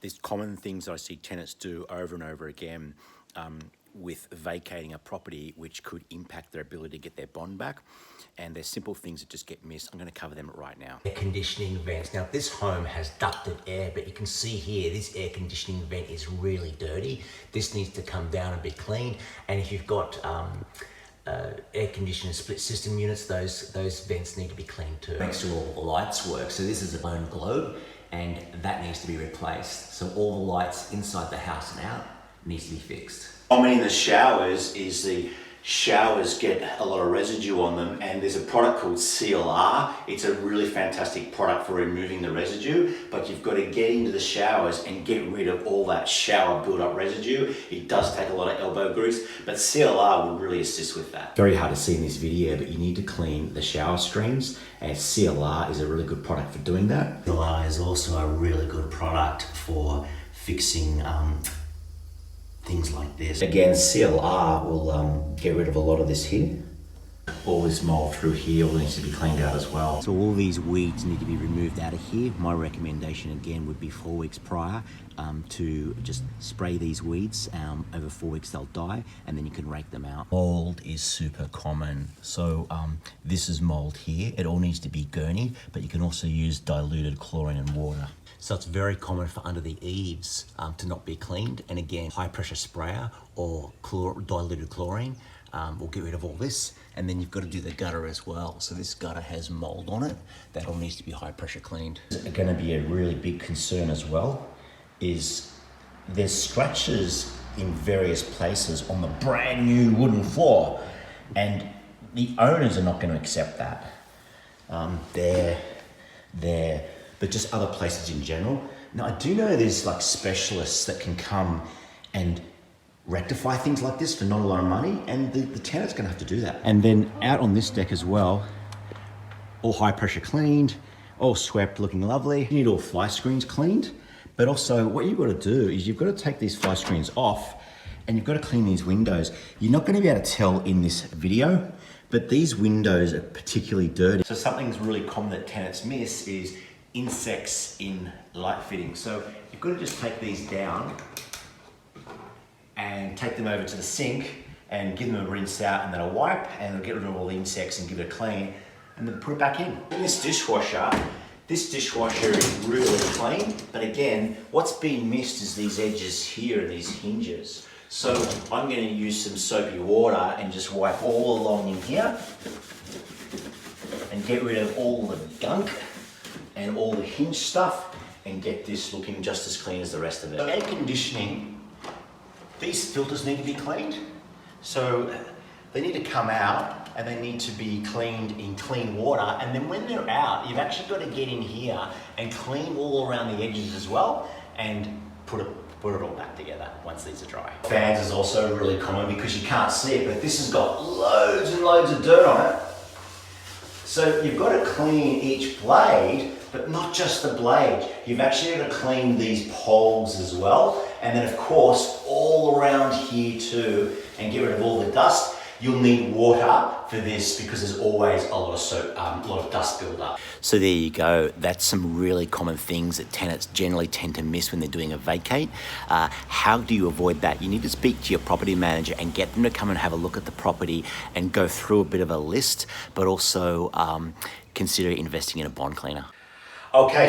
There's common things I see tenants do over and over again with vacating a property, which could impact their ability to get their bond back. And there's simple things that just get missed. I'm going to cover them right now. Air conditioning vents. Now this home has ducted air, but you can see here, this air conditioning vent is really dirty. This needs to come down and be cleaned. And if you've got air conditioner split system units, those vents need to be cleaned too. Makes sure all the lights work. So this is a blown globe, and that needs to be replaced. So all the lights inside the house and out needs to be fixed. Common in the showers is the showers get a lot of residue on them, and there's a product called CLR. It's a really fantastic product for removing the residue, but you've got to get into the showers and get rid of all that shower build-up residue. It does take a lot of elbow grease, but CLR will really assist with that. Very hard to see in this video, but you need to clean the shower streams, and CLR is a really good product for doing that. CLR is also a really good product for fixing things like this. Again, CLR will get rid of a lot of this here. All this mold through here all needs to be cleaned out as well. So all these weeds need to be removed out of here. My recommendation again would be 4 weeks prior to just spray these weeds. Over 4 weeks they'll die, and then you can rake them out. Mold is super common. So this is mold here. It all needs to be gurneyed, but you can also use diluted chlorine and water. So it's very common for under the eaves to not be cleaned. And again, high pressure sprayer or diluted chlorine will get rid of all this. And then you've got to do the gutter as well. So this gutter has mold on it. That all needs to be high pressure cleaned. Going to be a really big concern as well is there's scratches in various places on the brand new wooden floor, and the owners are not going to accept that. But just other places in general. Now I do know there's like specialists that can come and rectify things like this for not a lot of money, and the tenant's gonna have to do that. And then out on this deck as well, all high pressure cleaned, all swept, looking lovely. You need all fly screens cleaned, but also what you've got to do is you've got to take these fly screens off, and you've got to clean these windows. You're not going to be able to tell in this video, but these windows are particularly dirty. So something that's really common that tenants miss is insects in light fittings. So you've got to just take these down and take them over to the sink and give them a rinse out and then a wipe, and it'll get rid of all the insects and give it a clean, and then put it back in. In this dishwasher is really clean, but again, what's being missed is these edges here and these hinges. So I'm going to use some soapy water and just wipe all along in here and get rid of all the gunk and all the hinge stuff and get this looking just as clean as the rest of it. Air conditioning, these filters need to be cleaned. So they need to come out and they need to be cleaned in clean water. And then when they're out, you've actually got to get in here and clean all around the edges as well and put it all back together once these are dry. Fans is also really common because you can't see it, but this has got loads and loads of dirt on it. So you've got to clean each blade, but not just the blade. You've actually got to clean these poles as well. And then of course, all around here too, and get rid of all the dust. You'll need water for this because there's always a lot of soap, a lot of dust buildup. So there you go. That's some really common things that tenants generally tend to miss when they're doing a vacate. How do you avoid that? You need to speak to your property manager and get them to come and have a look at the property and go through a bit of a list, but also consider investing in a bond cleaner. Okay.